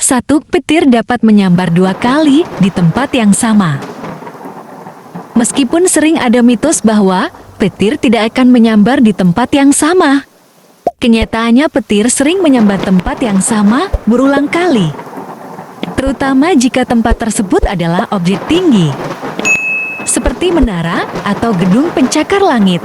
Satu petir dapat menyambar 2 kali di tempat yang sama. Meskipun sering ada mitos bahwa petir tidak akan menyambar di tempat yang sama, kenyataannya petir sering menyambar tempat yang sama berulang kali, terutama jika tempat tersebut adalah objek tinggi, seperti menara atau gedung pencakar langit.